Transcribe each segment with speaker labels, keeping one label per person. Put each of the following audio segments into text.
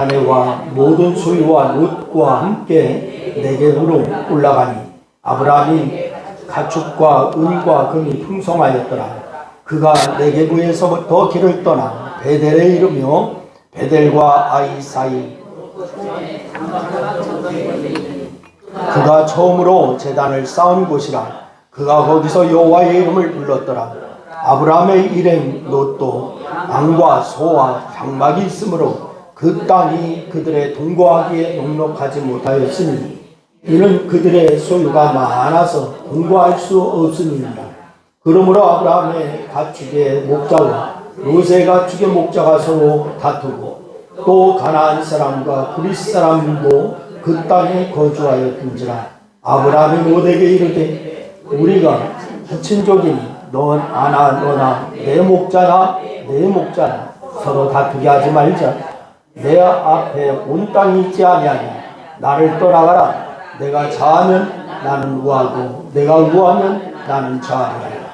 Speaker 1: 아내와 모든 소유와 롯과 함께 내게로 올라가니 아브라함이 가축과 은과 금이 풍성하였더라. 그가 네게부에서부터 길을 떠나 베델에 이르며 베델과 아이 사이 그가 처음으로 제단을 쌓은 곳이라. 그가 거기서 여호와의 이름을 불렀더라. 아브라함의 일행 롯도 양과 소와 장막이 있으므로 그 땅이 그들의 동거하기에 넉넉하지 못하였으니 이는 그들의 소유가 많아서 동거할 수 없음이니라. 그러므로 아브라함의 가축의 목자와 롯의 가축의 목자가 서로 다투고 또 가나안 사람과 그리스 사람도 그 땅에 거주하였던지라. 아브라함이 롯에게 이르되 우리가 친족이니 넌 아나 너나 내 목자나 내 목자나 서로 다투게 하지 말자. 내 앞에 온 땅이 있지 아니하니 나를 떠나가라. 내가 좌하면 나는 우하고 내가 우하면 나는 좌하리라.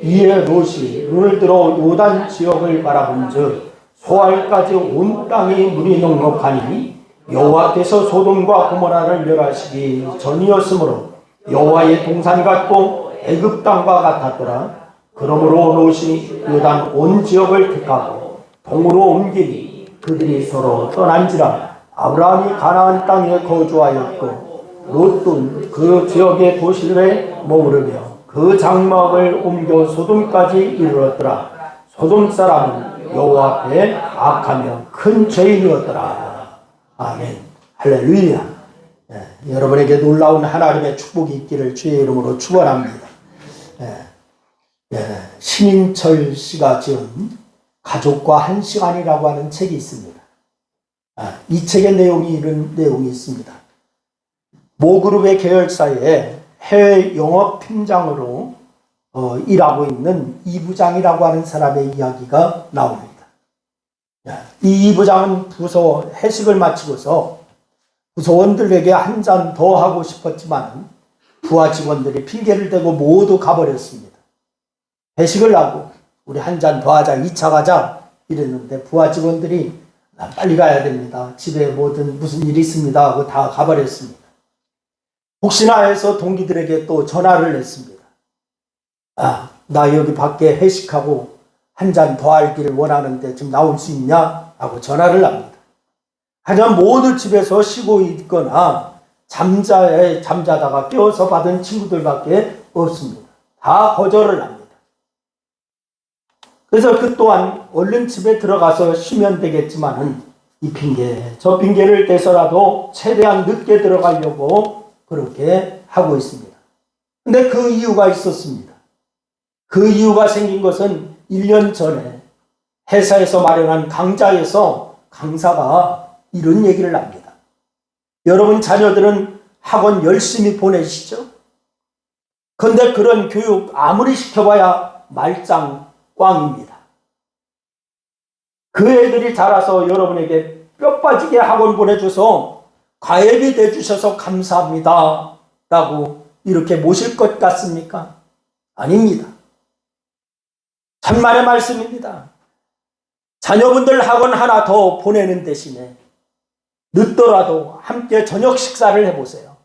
Speaker 1: 이에 롯이 눈을 들어 요단 지역을 바라본즉 소알까지 온 땅이 물이 넉넉하니 여호와께서 소돔과 고모라를 멸하시기 전이었으므로 여호와의 동산 같고 애굽 땅과 같았더라. 그러므로 롯이 요단 온 지역을 택하고 동으로 옮기니 그들이 서로 떠난지라. 아브라함이 가나안 땅에 거주하였고 롯도 그 지역의 도시들에 머무르며 그 장막을 옮겨 소돔까지 이르렀더라. 소돔 사람은 여호와 앞에 악하며 큰 죄인이었더라. 아멘. 할렐루야. 여러분에게 놀라운 하나님의 축복이 있기를 주의 이름으로 축원합니다. 신인철 씨가 지은 가족과 한 시간이라고 하는 책이 있습니다. 이 책의 내용이 이런 내용이 있습니다. 모그룹의 계열사에 해외 영업팀장으로 일하고 있는 이 부장이라고 하는 사람의 이야기가 나옵니다. 이 부장은 부서 회식을 마치고서 부서원들에게 한 잔 더 하고 싶었지만 부하 직원들이 핑계를 대고 모두 가버렸습니다. 회식을 하고 우리 한 잔 더 하자, 2차 가자 이랬는데 부하 직원들이 빨리 가야 됩니다. 집에 무슨 일이 있습니다 하고 다 가버렸습니다. 혹시나 해서 동기들에게 또 전화를 했습니다. 나 여기 밖에 회식하고 한 잔 더 하기를 원하는데 지금 나올 수 있냐? 하고 전화를 합니다. 하지만 모두 집에서 쉬고 있거나 잠자다가 깨워서 받은 친구들밖에 없습니다. 다 거절을 합니다. 그래서 그 또한 얼른 집에 들어가서 쉬면 되겠지만은 이 핑계 저 핑계를 대서라도 최대한 늦게 들어가려고 그렇게 하고 있습니다. 근데 그 이유가 있었습니다. 그 이유가 생긴 것은 1년 전에 회사에서 마련한 강좌에서 강사가 이런 얘기를 합니다. 여러분 자녀들은 학원 열심히 보내시죠? 그런데 그런 교육 아무리 시켜봐야 말짱 꽝입니다. 그 애들이 자라서 여러분에게 뼈 빠지게 학원 보내줘서 가입이 돼주셔서 감사합니다 라고 이렇게 모실 것 같습니까? 아닙니다. 천만의 말씀입니다. 자녀분들 학원 하나 더 보내는 대신에 늦더라도 함께 저녁 식사를 해보세요.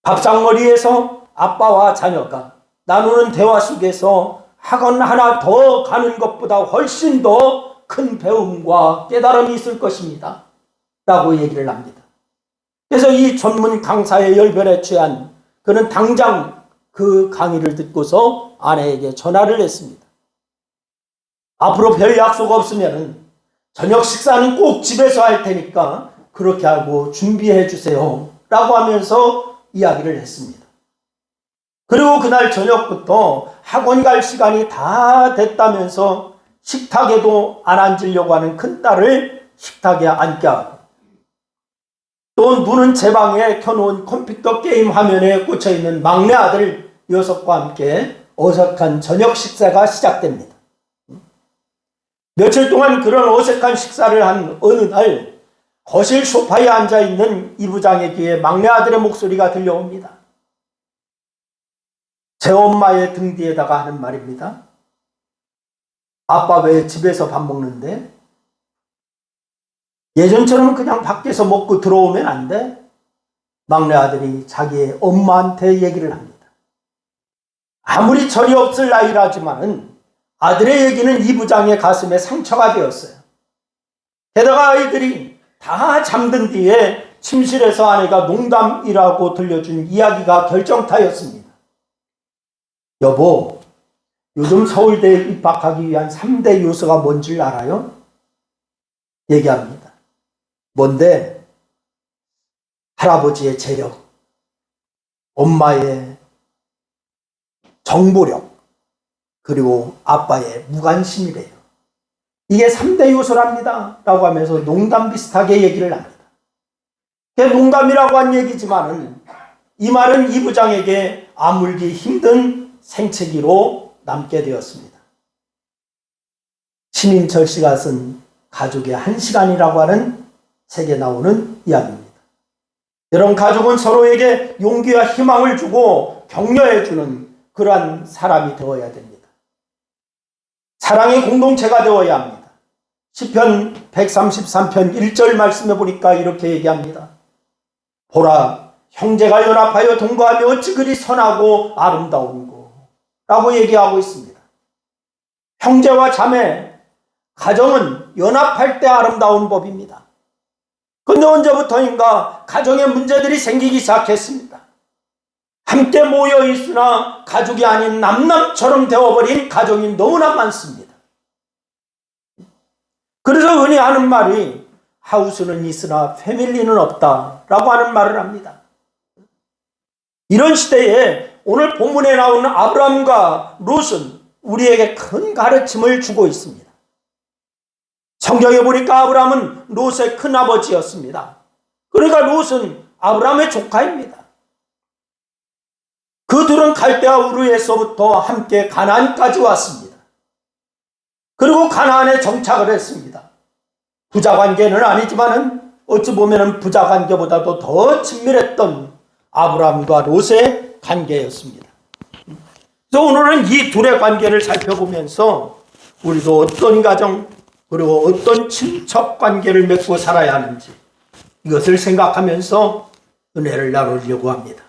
Speaker 1: 밥상머리에서 아빠와 자녀가 나누는 대화 속에서 학원 하나 더 가는 것보다 훨씬 더 큰 배움과 깨달음이 있을 것입니다 라고 얘기를 합니다. 그래서 이 전문 강사의 열변에 취한 그는 당장 그 강의를 듣고서 아내에게 전화를 했습니다. 앞으로 별 약속 없으면 저녁 식사는 꼭 집에서 할 테니까 그렇게 하고 준비해 주세요 라고 하면서 이야기를 했습니다. 그리고 그날 저녁부터 학원 갈 시간이 다 됐다면서 식탁에도 안 앉으려고 하는 큰딸을 식탁에 앉게 하고 또 눈은 제 방에 켜놓은 컴퓨터 게임 화면에 꽂혀있는 막내 아들 녀석과 함께 어색한 저녁 식사가 시작됩니다. 며칠 동안 그런 어색한 식사를 한 어느 날 거실 소파에 앉아있는 이 부장의 귀에 막내 아들의 목소리가 들려옵니다. 제 엄마의 등 뒤에다가 하는 말입니다. 아빠 왜 집에서 밥 먹는데? 예전처럼 그냥 밖에서 먹고 들어오면 안 돼. 막내 아들이 자기의 엄마한테 얘기를 합니다. 아무리 철이 없을 나이라지만은 아들의 얘기는 이 부장의 가슴에 상처가 되었어요. 게다가 아이들이 다 잠든 뒤에 침실에서 아내가 농담이라고 들려준 이야기가 결정타였습니다. 여보, 요즘 서울대에 입학하기 위한 3대 요소가 뭔지 알아요? 얘기합니다. 뭔데? 할아버지의 재력, 엄마의 정보력, 그리고 아빠의 무관심이래요. 이게 3대 요소랍니다. 라고 하면서 농담 비슷하게 얘기를 합니다. 농담이라고 한 얘기지만은 이 말은 이 부장에게 아물기 힘든 생채기로 남게 되었습니다. 신인철 씨가 쓴 가족의 1시간이라고 하는 책에 나오는 이야기입니다. 여러분, 가족은 서로에게 용기와 희망을 주고 격려해주는 그러한 사람이 되어야 됩니다. 사랑의 공동체가 되어야 합니다. 시편 133편 1절 말씀해 보니까 이렇게 얘기합니다. 보라, 형제가 연합하여 동거하며 어찌 그리 선하고 아름다운고 라고 얘기하고 있습니다. 형제와 자매, 가정은 연합할 때 아름다운 법입니다. 그런데 언제부터인가 가정에 문제들이 생기기 시작했습니다. 함께 모여 있으나 가족이 아닌 남남처럼 되어버린 가정이 너무나 많습니다. 그래서 흔히 하는 말이 하우스는 있으나 패밀리는 없다라고 하는 말을 합니다. 이런 시대에 오늘 본문에 나오는 아브라함과 롯은 우리에게 큰 가르침을 주고 있습니다. 성경에 보니까 아브라함은 롯의 큰아버지였습니다. 그러니까 롯은 아브라함의 조카입니다. 그 둘은 갈대아 우르에서부터 함께 가나안까지 왔습니다. 그리고 가나안에 정착을 했습니다. 부자관계는 아니지만은 어찌 보면 부자관계보다도 더 친밀했던 아브라함과 롯의 관계였습니다. 그래서 오늘은 이 둘의 관계를 살펴보면서 우리도 어떤 가정 그리고 어떤 친척 관계를 맺고 살아야 하는지 이것을 생각하면서 은혜를 나누려고 합니다.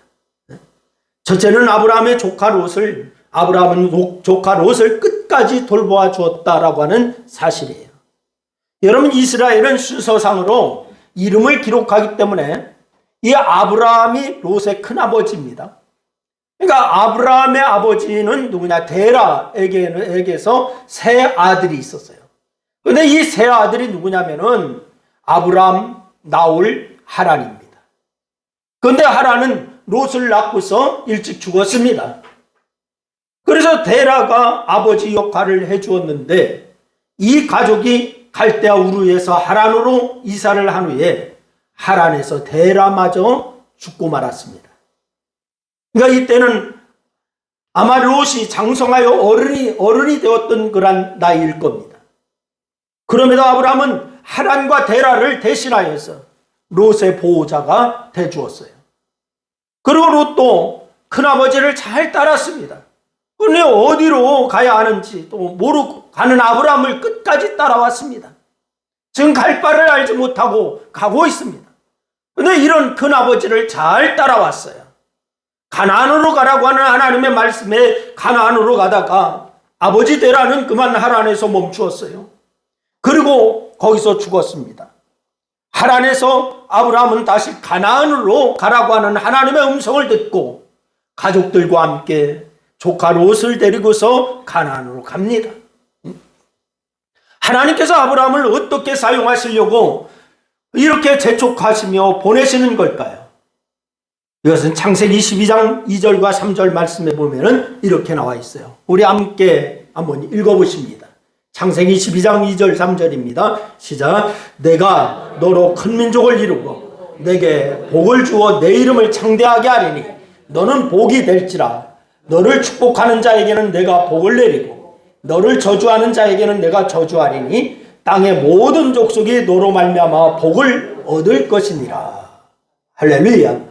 Speaker 1: 첫째는 아브라함의 조카 롯을 아브라함은 조카 롯을 끝까지 돌보아 주었다라고 하는 사실이에요. 여러분, 이스라엘은 순서상으로 이름을 기록하기 때문에 이 아브라함이 롯의 큰아버지입니다. 그러니까 아브라함의 아버지는 누구냐? 데라에게서 세 아들이 있었어요. 그런데 이 세 아들이 누구냐면은 아브라함, 나홀, 하란입니다. 그런데 하란은 롯을 낳고서 일찍 죽었습니다. 그래서 데라가 아버지 역할을 해주었는데 이 가족이 갈대아 우르에서 하란으로 이사를 한 후에 하란에서 데라마저 죽고 말았습니다. 그러니까 이때는 아마 롯이 장성하여 어른이 되었던 그런 나이일 겁니다. 그럼에도 아브라함은 하란과 데라를 대신하여서 롯의 보호자가 되주었어요. 그리고 롯도 큰아버지를 잘 따랐습니다. 그런데 어디로 가야 하는지 또 모르고 가는 아브라함을 끝까지 따라왔습니다. 지금 갈 바를 알지 못하고 가고 있습니다. 그런데 이런 큰아버지를 잘 따라왔어요. 가나안으로 가라고 하는 하나님의 말씀에 가나안으로 가다가 아버지 데라는 그만 하란에서 멈추었어요. 그리고 거기서 죽었습니다. 하란에서 아브라함은 다시 가나안으로 가라고 하는 하나님의 음성을 듣고 가족들과 함께 조카 롯을 데리고서 가나안으로 갑니다. 하나님께서 아브라함을 어떻게 사용하시려고 이렇게 재촉하시며 보내시는 걸까요? 이것은 창세기 22장 2절과 3절 말씀에 보면 이렇게 나와 있어요. 우리 함께 한번 읽어보십니다. 창세기 12장 2절 3절입니다. 시작. 내가 너로 큰 민족을 이루고 내게 복을 주어 내 이름을 창대하게 하리니 너는 복이 될지라. 너를 축복하는 자에게는 내가 복을 내리고 너를 저주하는 자에게는 내가 저주하리니 땅의 모든 족속이 너로 말미암아 복을 얻을 것이니라. 할렐루야.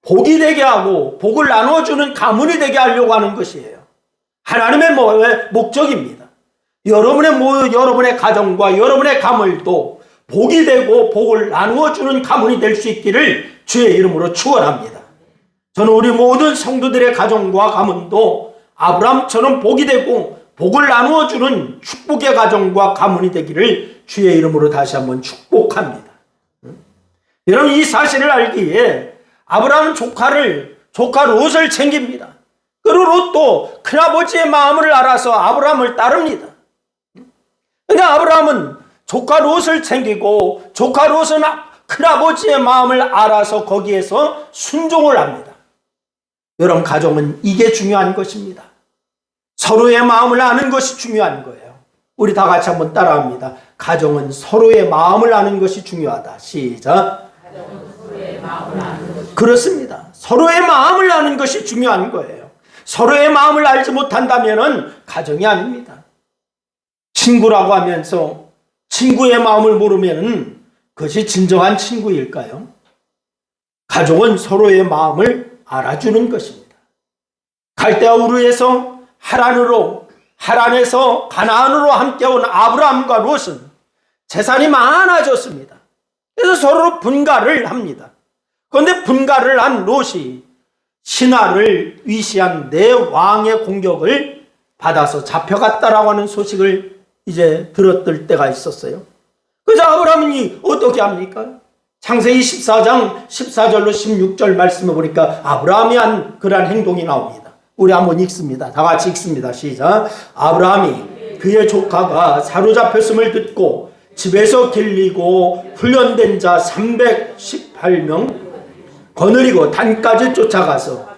Speaker 1: 복이 되게 하고 복을 나눠주는 가문이 되게 하려고 하는 것이에요. 하나님의 목적입니다. 여러분의 가정과 여러분의 가문도 복이 되고 복을 나누어 주는 가문이 될 수 있기를 주의 이름으로 축원합니다. 저는 우리 모든 성도들의 가정과 가문도 아브라함처럼 복이 되고 복을 나누어 주는 축복의 가정과 가문이 되기를 주의 이름으로 다시 한번 축복합니다. 여러분, 이 사실을 알기에 아브라함은 조카 롯을 챙깁니다. 그리고 롯도 큰아버지의 마음을 알아서 아브라함을 따릅니다. 그러니까 아브라함은 조카 롯을 챙기고 조카 롯은 큰아버지의 마음을 알아서 거기에서 순종을 합니다. 여러분, 가정은 이게 중요한 것입니다. 서로의 마음을 아는 것이 중요한 거예요. 우리 다 같이 한번 따라합니다. 가정은 서로의 마음을 아는 것이 중요하다. 시작. 그렇습니다. 서로의 마음을 아는 것이 중요한 거예요. 서로의 마음을 알지 못한다면 가정이 아닙니다. 친구라고 하면서 친구의 마음을 모르면 그것이 진정한 친구일까요? 가족은 서로의 마음을 알아주는 것입니다. 갈대아 우르에서 하란에서 가나안으로 함께 온 아브라함과 롯은 재산이 많아졌습니다. 그래서 서로 분가를 합니다. 그런데 분가를 한 롯이 신하를 위시한 네 왕의 공격을 받아서 잡혀갔다라고 하는 소식을 이제 들었을 때가 있었어요. 그래서 아브라함이 어떻게 합니까? 창세기 14장 14절로 16절 말씀해 보니까 아브라함이 한 그러한 행동이 나옵니다. 우리 한번 읽습니다. 다 같이 읽습니다. 시작. 아브라함이 그의 조카가 사로잡혔음을 듣고 집에서 길리고 훈련된 자 318명 거느리고 단까지 쫓아가서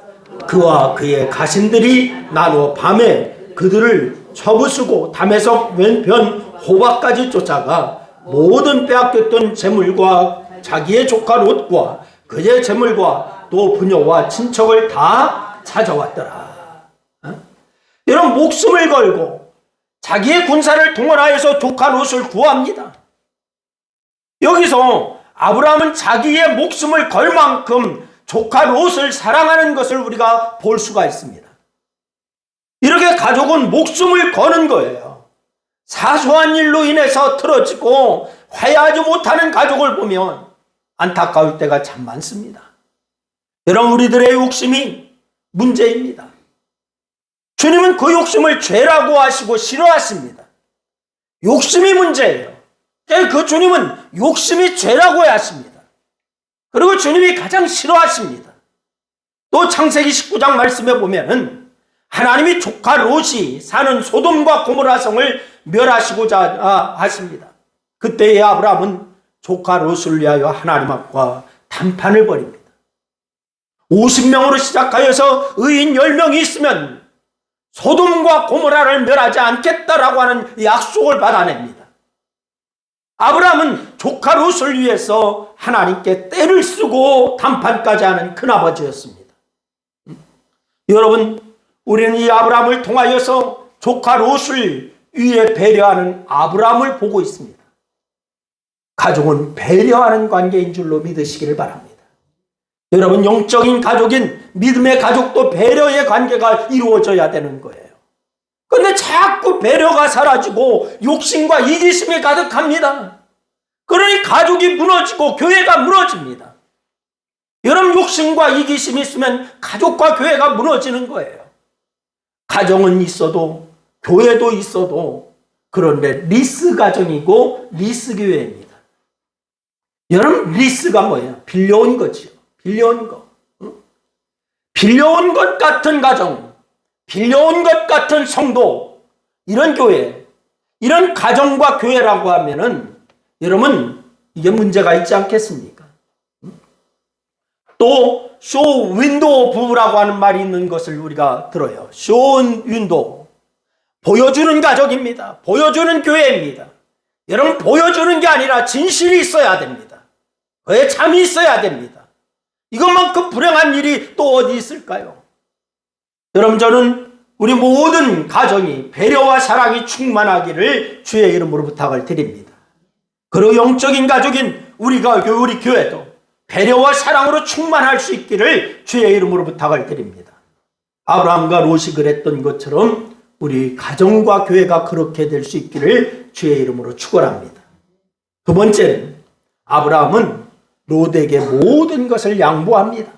Speaker 1: 그와 그의 가신들이 나누어 밤에 그들을 쳐부수고 담에석 왼편 호박까지 쫓아가 모든 빼앗겼던 재물과 자기의 조카 롯과 그의 재물과 또 부녀와 친척을 다 찾아왔더라. 여러분, 목숨을 걸고 자기의 군사를 동원하여서 조카 롯을 구합니다. 여기서 아브라함은 자기의 목숨을 걸 만큼 조카 롯을 사랑하는 것을 우리가 볼 수가 있습니다. 이렇게 가족은 목숨을 거는 거예요. 사소한 일로 인해서 틀어지고 화해하지 못하는 가족을 보면 안타까울 때가 참 많습니다. 여러분, 우리들의 욕심이 문제입니다. 주님은 그 욕심을 죄라고 하시고 싫어하십니다. 욕심이 문제예요. 그 주님은 욕심이 죄라고 하십니다. 그리고 주님이 가장 싫어하십니다. 또 창세기 19장 말씀에 보면은 하나님이 조카 롯이 사는 소돔과 고모라 성을 멸하시고자 하십니다. 그때의 아브라함은 조카 롯을 위하여 하나님 앞과 담판을 벌입니다. 50명으로 시작하여서 의인 10명이 있으면 소돔과 고모라를 멸하지 않겠다라고 하는 약속을 받아냅니다. 아브라함은 조카 롯을 위해서 하나님께 떼를 쓰고 담판까지 하는 큰아버지였습니다. 여러분, 우리는 이 아브라함을 통하여서 조카 롯을 위해 배려하는 아브라함을 보고 있습니다. 가족은 배려하는 관계인 줄로 믿으시기를 바랍니다. 여러분, 영적인 가족인 믿음의 가족도 배려의 관계가 이루어져야 되는 거예요. 그런데 자꾸 배려가 사라지고 욕심과 이기심이 가득합니다. 그러니 가족이 무너지고 교회가 무너집니다. 여러분, 욕심과 이기심이 있으면 가족과 교회가 무너지는 거예요. 가정은 있어도 교회도 있어도 그런데 리스 가정이고 리스 교회입니다. 여러분, 리스가 뭐예요? 빌려온 거지요. 빌려온 거. 빌려온 것 같은 가정, 빌려온 것 같은 성도, 이런 교회, 이런 가정과 교회라고 하면은 여러분, 이게 문제가 있지 않겠습니까? 또 쇼 윈도우 부부라고 하는 말이 있는 것을 우리가 들어요. 쇼 윈도우, 보여주는 가족입니다. 보여주는 교회입니다. 여러분, 보여주는 게 아니라 진실이 있어야 됩니다. 그에 참이 있어야 됩니다. 이것만큼 불행한 일이 또 어디 있을까요? 여러분, 저는 우리 모든 가정이 배려와 사랑이 충만하기를 주의 이름으로 부탁을 드립니다. 그리고 영적인 가족인 우리 교회도 배려와 사랑으로 충만할 수 있기를 주의 이름으로 부탁을 드립니다. 아브라함과 롯이 그랬던 것처럼 우리 가정과 교회가 그렇게 될 수 있기를 주의 이름으로 축원합니다. 두 번째는 아브라함은 롯에게 모든 것을 양보합니다.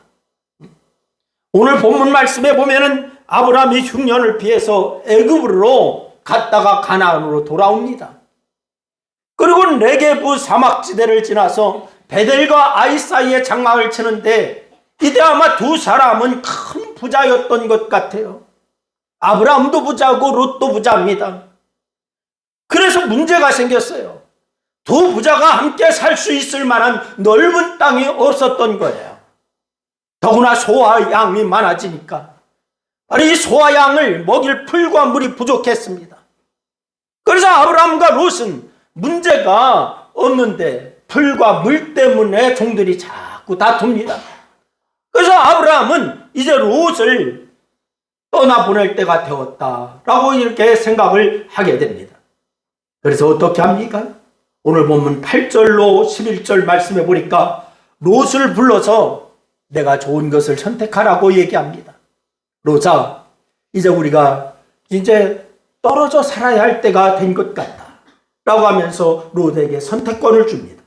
Speaker 1: 오늘 본문 말씀에 보면은 아브라함이 흉년을 피해서 애굽으로 갔다가 가나안으로 돌아옵니다. 그리고 네게부 사막지대를 지나서 베델과 아이 사이에 장막을 치는데 이때 아마 두 사람은 큰 부자였던 것 같아요. 아브라함도 부자고 롯도 부자입니다. 그래서 문제가 생겼어요. 두 부자가 함께 살 수 있을 만한 넓은 땅이 없었던 거예요. 더구나 소와 양이 많아지니까 이 소와 양을 먹일 풀과 물이 부족했습니다. 그래서 아브라함과 롯은 문제가 없는데 풀과 물 때문에 종들이 자꾸 다툽니다. 그래서 아브라함은 이제 롯을 떠나보낼 때가 되었다라고 이렇게 생각을 하게 됩니다. 그래서 어떻게 합니까? 오늘 본문 8절로 11절 말씀해 보니까 롯을 불러서 내가 좋은 것을 선택하라고 얘기합니다. 롯아, 이제 우리가 이제 떨어져 살아야 할 때가 된 것 같다 라고 하면서 롯에게 선택권을 줍니다.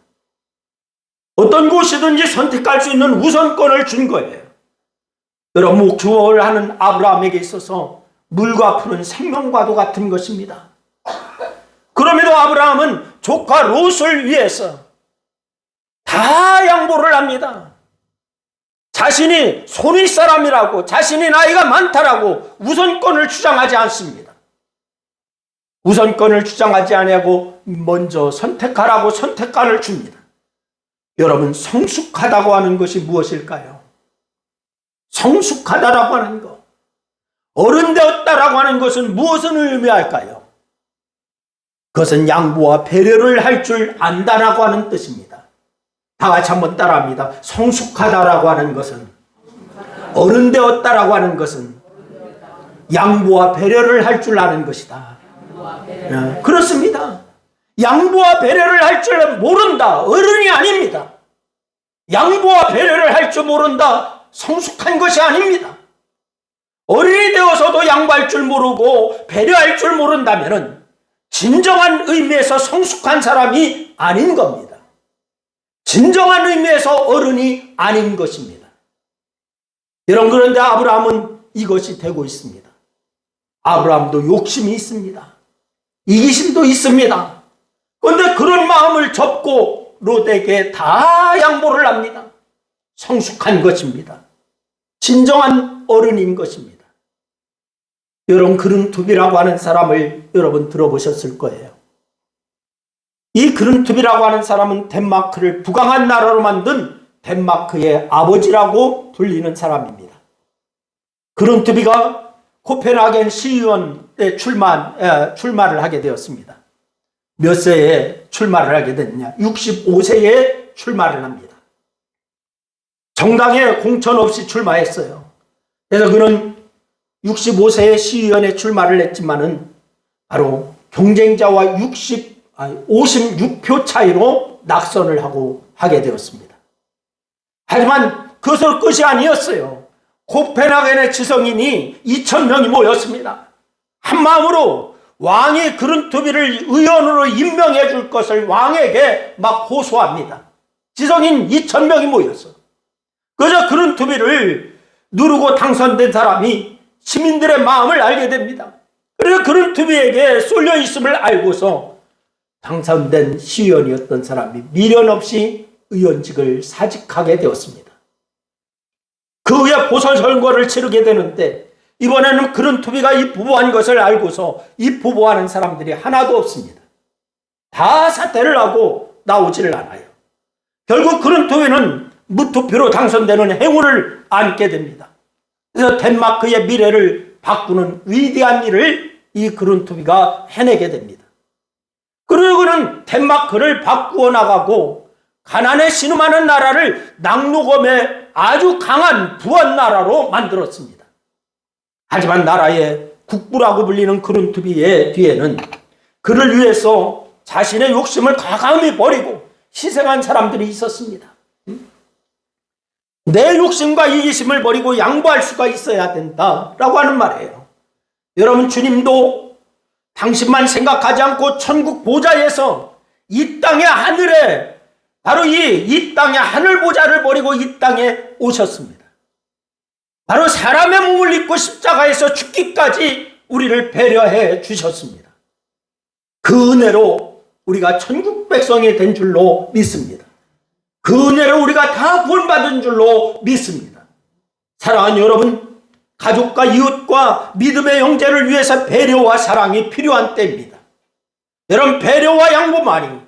Speaker 1: 어떤 곳이든지 선택할 수 있는 우선권을 준 거예요. 여러분, 목축을 하는 아브라함에게 있어서 물과 풀은 생명과도 같은 것입니다. 그럼에도 아브라함은 조카 롯을 위해서 다 양보를 합니다. 자신이 손윗 사람이라고, 자신이 나이가 많다라고 우선권을 주장하지 않습니다. 우선권을 주장하지 아니하고 먼저 선택하라고 선택권을 줍니다. 여러분, 성숙하다고 하는 것이 무엇일까요? 성숙하다라고 하는 것, 어른 되었다라고 하는 것은 무엇을 의미할까요? 그것은 양보와 배려를 할 줄 안다라고 하는 뜻입니다. 다 같이 한번 따라합니다. 성숙하다라고 하는 것은, 어른 되었다라고 하는 것은 양보와 배려를 할 줄 아는 것이다. 그렇습니다. 양보와 배려를 할 줄 모른다, 어른이 아닙니다. 양보와 배려를 할 줄 모른다, 성숙한 것이 아닙니다. 어른이 되어서도 양보할 줄 모르고 배려할 줄 모른다면 진정한 의미에서 성숙한 사람이 아닌 겁니다. 진정한 의미에서 어른이 아닌 것입니다. 여러분, 그런데 아브라함은 이것이 되고 있습니다. 아브라함도 욕심이 있습니다. 이기심도 있습니다. 그런데 그런 마음을 접고 롯에게 다 양보를 합니다. 성숙한 것입니다. 진정한 어른인 것입니다. 여러분, 그른투비라고 하는 사람을 여러분 들어보셨을 거예요. 이 그른투비라고 하는 사람은 덴마크를 부강한 나라로 만든 덴마크의 아버지라고 불리는 사람입니다. 그른투비가 코펜하겐 시의원에 출마를 하게 되었습니다. 몇 세에 출마를 하게 됐냐? 65세에 출마를 합니다. 정당에 공천 없이 출마했어요. 그래서 그는 65세에 시의원에 출마를 했지만은 바로 경쟁자와 56표 차이로 낙선을 하게 되었습니다. 하지만 그것으로 끝이 아니었어요. 코펜하겐의 지성인이 2,000명이 모였습니다. 한마음으로 왕이 그른투비를 의원으로 임명해 줄 것을 왕에게 막 호소합니다. 지성인 2,000명이 모였어. 그저 그른투비를 누르고 당선된 사람이 시민들의 마음을 알게 됩니다. 그래서 그른투비에게 쏠려 있음을 알고서 당선된 시의원이었던 사람이 미련 없이 의원직을 사직하게 되었습니다. 그 후에 보선 선거를 치르게 되는데 이번에는 그른투비가 이 부보한 것을 알고서 이 부보하는 사람들이 하나도 없습니다. 다 사퇴를 하고 나오지를 않아요. 결국 그른투비는 무투표로 당선되는 행운을 안게 됩니다. 그래서 덴마크의 미래를 바꾸는 위대한 일을 이 그른투비가 해내게 됩니다. 그리고 그는 덴마크를 바꾸어 나가고 가난에 신음하는 나라를 낙로검의 아주 강한 부한 나라로 만들었습니다. 하지만 나라의 국부라고 불리는 그른투비의 뒤에는 그를 위해서 자신의 욕심을 과감히 버리고 희생한 사람들이 있었습니다. 내 욕심과 이기심을 버리고 양보할 수가 있어야 된다라고 하는 말이에요. 여러분, 주님도 당신만 생각하지 않고 천국 보좌에서 이 땅의 하늘에, 바로 이 땅의 하늘 보좌를 버리고 이 땅에 오셨습니다. 바로 사람의 몸을 입고 십자가에서 죽기까지 우리를 배려해 주셨습니다. 그 은혜로 우리가 천국 백성이 된 줄로 믿습니다. 그 은혜로 우리가 다 구원받은 줄로 믿습니다. 사랑하는 여러분, 가족과 이웃과 믿음의 형제를 위해서 배려와 사랑이 필요한 때입니다. 여러분, 배려와 양보만이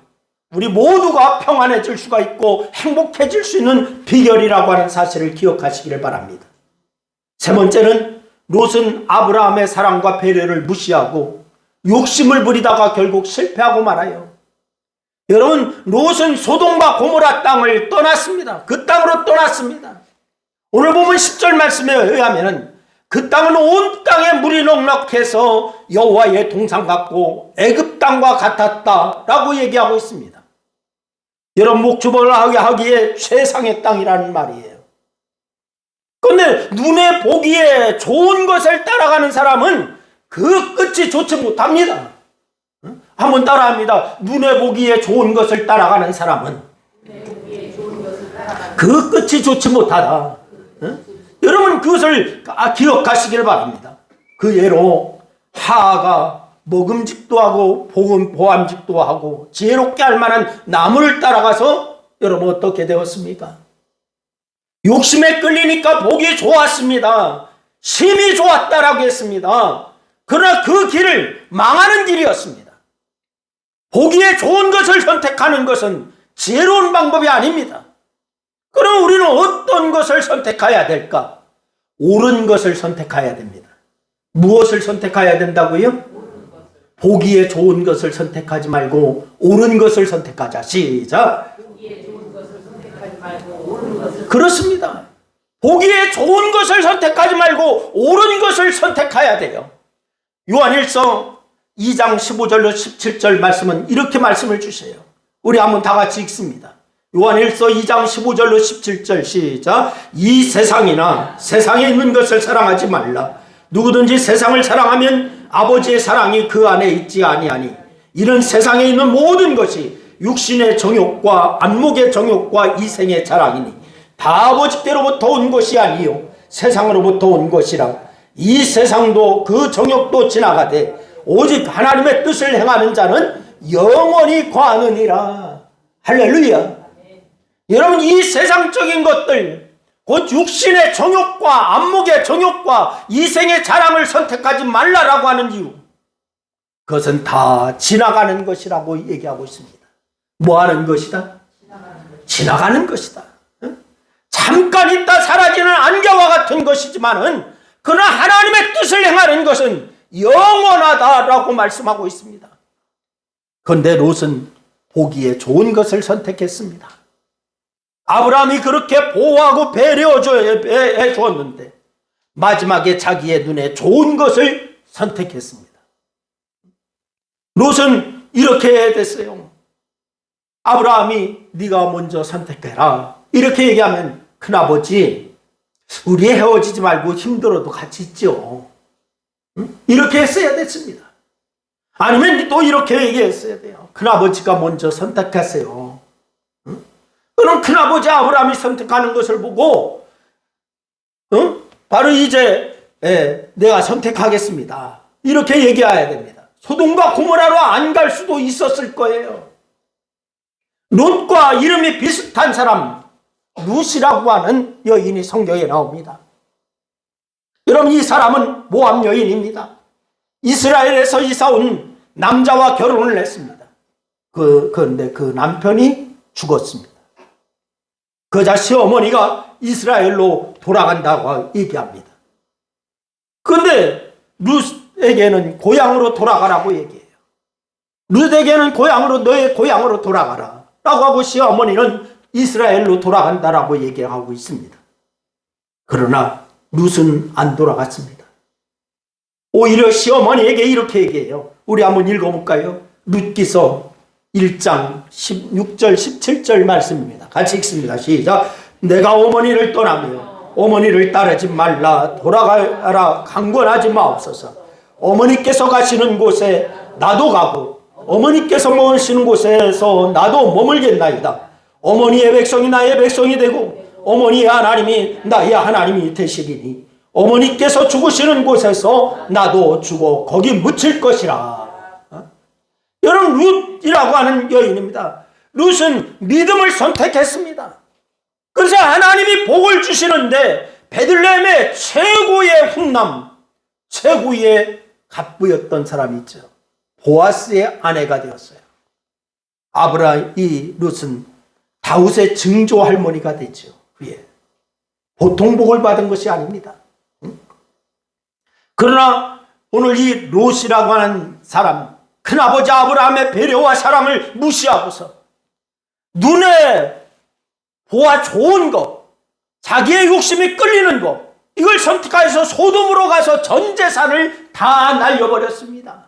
Speaker 1: 우리 모두가 평안해질 수가 있고 행복해질 수 있는 비결이라고 하는 사실을 기억하시기를 바랍니다. 세 번째는, 롯은 아브라함의 사랑과 배려를 무시하고 욕심을 부리다가 결국 실패하고 말아요. 여러분, 롯은 소돔과 고모라 땅을 떠났습니다. 그 땅으로 떠났습니다. 오늘 보면 10절 말씀에 의하면 그 땅은 온 땅에 물이 넉넉해서 여호와의 동산 같고 애굽 땅과 같았다라고 얘기하고 있습니다. 여러분, 목축을 하기에 최상의 땅이라는 말이에요. 그런데 눈에 보기에 좋은 것을 따라가는 사람은 그 끝이 좋지 못합니다. 한번 따라합니다. 눈에 보기에 좋은 것을 따라가는 사람은 그 끝이 좋지 못하다. 여러분, 그것을 기억하시길 바랍니다. 그 예로 하하가 먹음직도 하고 보암직도 하고 지혜롭게 할 만한 나무를 따라가서 여러분 어떻게 되었습니까? 욕심에 끌리니까 보기 좋았습니다. 심히 좋았다라고 했습니다. 그러나 그 길을 망하는 길이었습니다. 보기에 좋은 것을 선택하는 것은 지혜로운 방법이 아닙니다. 그럼 우리는 어떤 것을 선택해야 될까? 옳은 것을 선택해야 됩니다. 무엇을 선택해야 된다고요? 보기에 좋은 것을 선택하지 말고 옳은 것을 선택하자. 시작. 그렇습니다. 보기에 좋은 것을 선택하지 말고 옳은 것을 선택해야 돼요. 요한일서 2장 15절로 17절 말씀은 이렇게 말씀을 주세요. 우리 한번 다 같이 읽습니다. 요한일서 2장 15절로 17절 시작. 이 세상이나 세상에 있는 것을 사랑하지 말라. 누구든지 세상을 사랑하면 아버지의 사랑이 그 안에 있지 아니하니 이는 세상에 있는 모든 것이 육신의 정욕과 안목의 정욕과 이생의 자랑이니 다 아버지께로부터 온 것이 아니요 세상으로부터 온 것이라. 이 세상도 그 정욕도 지나가되 오직 하나님의 뜻을 행하는 자는 영원히 거하느니라. 할렐루야. 여러분, 이 세상적인 것들, 곧 육신의 정욕과 안목의 정욕과 이생의 자랑을 선택하지 말라라고 하는 이유, 그것은 다 지나가는 것이라고 얘기하고 있습니다. 뭐 하는 것이다? 지나가는 것이다. 잠깐 있다 사라지는 안개와 같은 것이지만은 그러나 하나님의 뜻을 행하는 것은 영원하다라고 말씀하고 있습니다. 그런데 롯은 보기에 좋은 것을 선택했습니다. 아브라함이 그렇게 보호하고 배려해 주었는데 마지막에 자기의 눈에 좋은 것을 선택했습니다. 롯은 이렇게 됐어요. 아브라함이 네가 먼저 선택해라 이렇게 얘기하면, 큰아버지 우리 헤어지지 말고 힘들어도 같이 있죠. 이렇게 했어야 됐습니다. 아니면 또 이렇게 얘기했어야 돼요. 큰아버지가 먼저 선택하세요. 그럼 큰아버지 아브라함이 선택하는 것을 보고 바로 이제 내가 선택하겠습니다 이렇게 얘기해야 됩니다. 소돔과 고모라로 안 갈 수도 있었을 거예요. 롯과 이름이 비슷한 사람 룻이라고 하는 여인이 성경에 나옵니다. 여러분, 이 사람은 모압 여인입니다. 이스라엘에서 이사 온 남자와 결혼을 했습니다. 그런데 그 남편이 죽었습니다. 그자 시어머니가 이스라엘로 돌아간다고 얘기합니다. 그런데 룻에게는 고향으로 돌아가라고 얘기해요. 룻에게는 너의 고향으로 돌아가라 라고 하고 시어머니는 이스라엘로 돌아간다라고 얘기하고 있습니다. 그러나 룻은 안 돌아갔습니다. 오히려 시어머니에게 이렇게 얘기해요. 우리 한번 읽어볼까요? 룻기서 1장 16절 17절 말씀입니다. 같이 읽습니다. 시작. 내가 어머니를 떠나며 어머니를 따르지 말라. 돌아가라. 강권하지 마옵소서. 어머니께서 가시는 곳에 나도 가고 어머니께서 머무시는 곳에서 나도 머물겠나이다. 어머니의 백성이 나의 백성이 되고 어머니의 하나님이 나의 하나님이 되시리니 어머니께서 죽으시는 곳에서 나도 죽어 거기 묻힐 것이라. 여러분, 룻이라고 하는 여인입니다. 룻은 믿음을 선택했습니다. 그래서 하나님이 복을 주시는데 베들레헴의 최고의 훈남, 최고의 갑부였던 사람이 있죠. 보아스의 아내가 되었어요. 이 룻은 다윗의 증조 할머니가 되죠. 그에 보통 복을 받은 것이 아닙니다. 그러나 오늘 이 룻이라고 하는 사람, 큰아버지 아브라함의 배려와 사랑을 무시하고서 눈에 보아 좋은 것, 자기의 욕심이 끌리는 것, 이걸 선택하여서 소돔으로 가서 전 재산을 다 날려버렸습니다.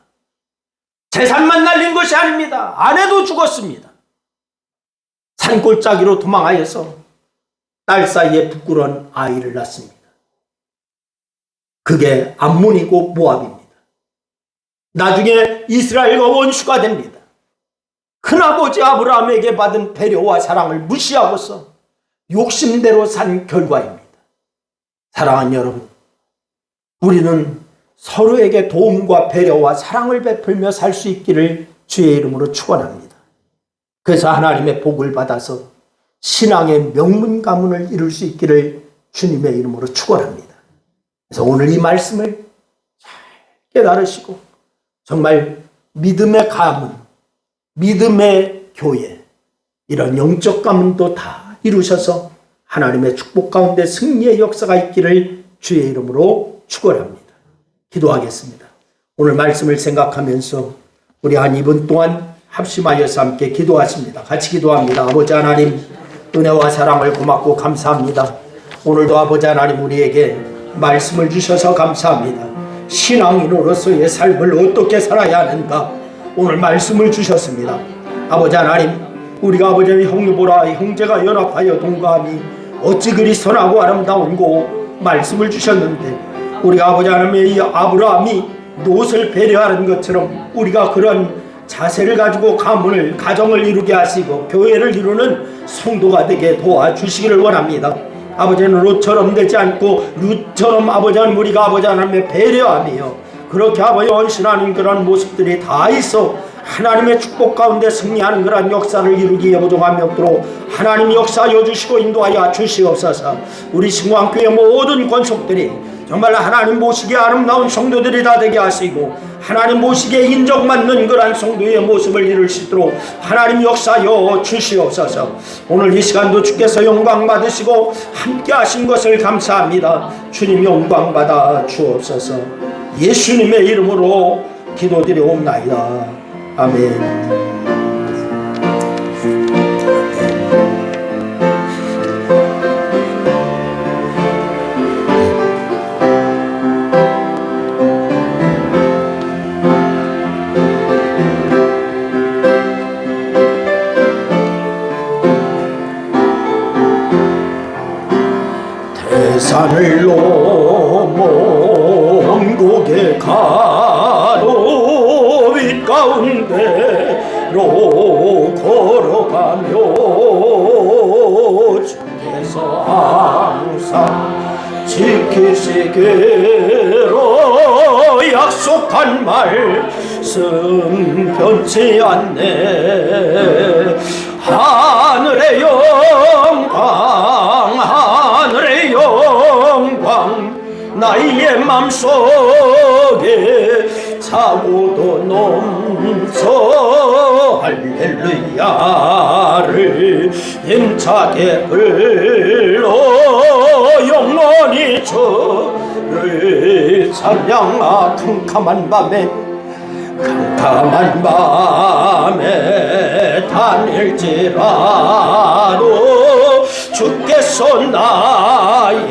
Speaker 1: 재산만 날린 것이 아닙니다. 아내도 죽었습니다. 산골짜기로 도망하여서 딸 사이에 부끄러운 아이를 낳습니다. 그게 암몬이고 모압입니다. 나중에 이스라엘과 원수가 됩니다. 큰아버지 아브라함에게 받은 배려와 사랑을 무시하고서 욕심대로 산 결과입니다. 사랑하는 여러분, 우리는 서로에게 도움과 배려와 사랑을 베풀며 살 수 있기를 주의 이름으로 축원합니다. 그래서 하나님의 복을 받아서 신앙의 명문 가문을 이룰 수 있기를 주님의 이름으로 축원합니다. 그래서 오늘 이 말씀을 잘 깨달으시고 정말 믿음의 가문, 믿음의 교회, 이런 영적 가문도 다 이루셔서 하나님의 축복 가운데 승리의 역사가 있기를 주의 이름으로 축원합니다. 기도하겠습니다. 오늘 말씀을 생각하면서 우리 한 2분 동안 합심하여서 함께 기도하십니다. 같이 기도합니다. 아버지 하나님, 은혜와 사랑을 고맙고 감사합니다. 오늘도 아버지 하나님 우리에게 말씀을 주셔서 감사합니다. 신앙인으로서의 삶을 어떻게 살아야 하는가, 오늘 말씀을 주셨습니다. 아버지 하나님, 우리가 아버지 형님 보라, 형제가 연합하여 동거하니 어찌 그리 선하고 아름다운고 말씀을 주셨는데, 우리가 아버지 하나님의 이 아브라함이 롯을 배려하는 것처럼 우리가 그런 자세를 가지고 가문을, 가정을 이루게 하시고 교회를 이루는 성도가 되게 도와주시기를 원합니다. 아버지는 롯처럼 되지 않고 룻처럼 아버지 하나님, 우리가 아버지 하나님의 배려하며 그렇게 아버지 헌신하는 그런 모습들이 다 있어 하나님의 축복 가운데 승리하는 그런 역사를 이루기에 부족함이 없도록 하나님 역사하여 주시고 인도하여 주시옵소서. 우리 신광교회 모든 권속들이 정말 하나님 보시기에 아름다운 성도들이 다 되게 하시고 하나님 보시기에 인정받는 그러한 성도의 모습을 이룰 수 있도록 하나님 역사하여 주시옵소서. 오늘 이 시간도 주께서 영광 받으시고 함께 하신 것을 감사합니다. 주님 영광 받아 주옵소서. 예수님의 이름으로 기도드리옵나이다. 아멘. 산을 넘어 원곡에 가로 빛 가운데로 걸어가며 주께서 항상 지키시기로 약속한 말씀 변치 않네. 하늘의 영광, 하늘의 영광 나의 맘속에 차고도 넘쳐 할렐루야를 힘차게 불러 영원히 주를 찬양하. 캄캄한 밤에 다닐지라도 주께서 나의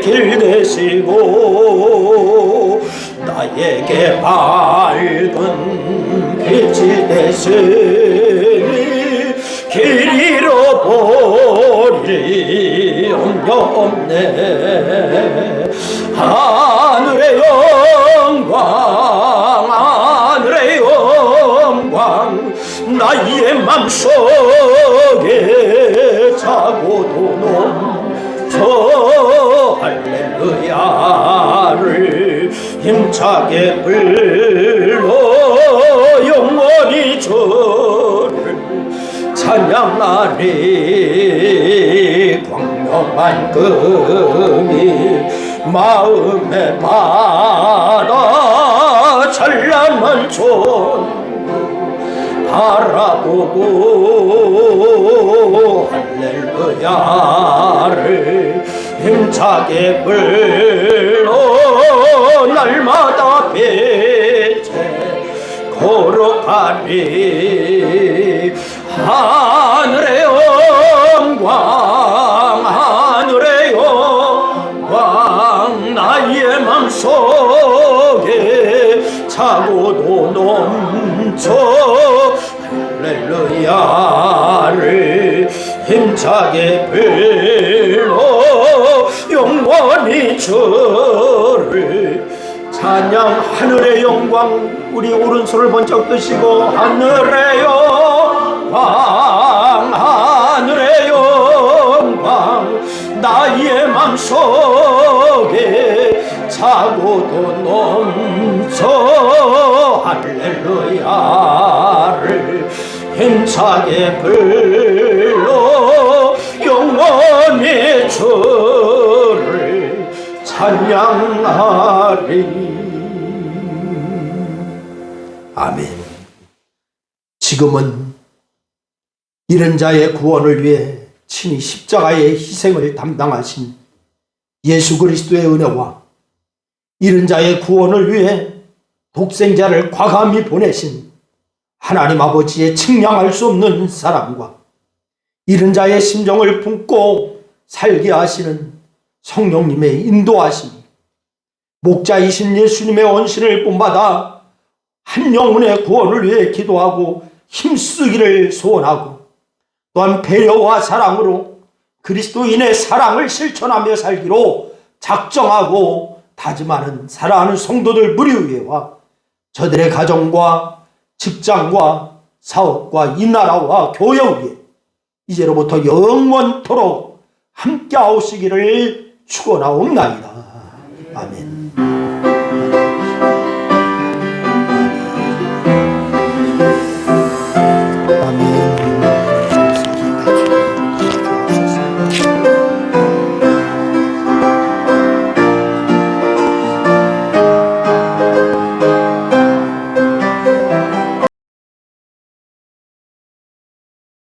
Speaker 1: 길 되시고 나에게 밝은 빛이 되시니 길 잃어버릴 염려 없네. 하늘의 영광, 하늘의 영광 속에 자고도 넘쳐 할렐루야를 힘차게 불러 영원히 주를 찬양하리. 광명한 금이 마음에 받아 찬란한 촌 바라보고 할렐루야를 힘차게 불러 날마다 배제 거룩하리. 하늘의 영광 하늘의 영광 나의 맘속에 차고도 넘쳐 할렐루야를 힘차게 불러 영원히 주를 찬양. 하늘의 영광 우리 오른손을 번쩍 드시고 하늘의 영광 하늘의 영광 나의 맘속에 차고도 넘쳐 할렐루야를 힘차게 불러 영원히 주를 찬양하리. 아멘. 지금은 이른 자의 구원을 위해 친히 십자가의 희생을 담당하신 예수 그리스도의 은혜와 이른 자의 구원을 위해 독생자를 과감히 보내신 하나님 아버지의 측량할 수 없는 사랑과 이른 자의 심정을 품고 살게 하시는 성령님의 인도하심이 목자이신 예수님의 원신을 본받아 한 영혼의 구원을 위해 기도하고 힘쓰기를 소원하고 또한 배려와 사랑으로 그리스도인의 사랑을 실천하며 살기로 작정하고 다짐하는 사랑하는 성도들 무리위에와 저들의 가정과 직장과 사업과 이 나라와 교회 위에 이제로부터 영원토록 함께 하시기를 축원하옵나이다. 아멘.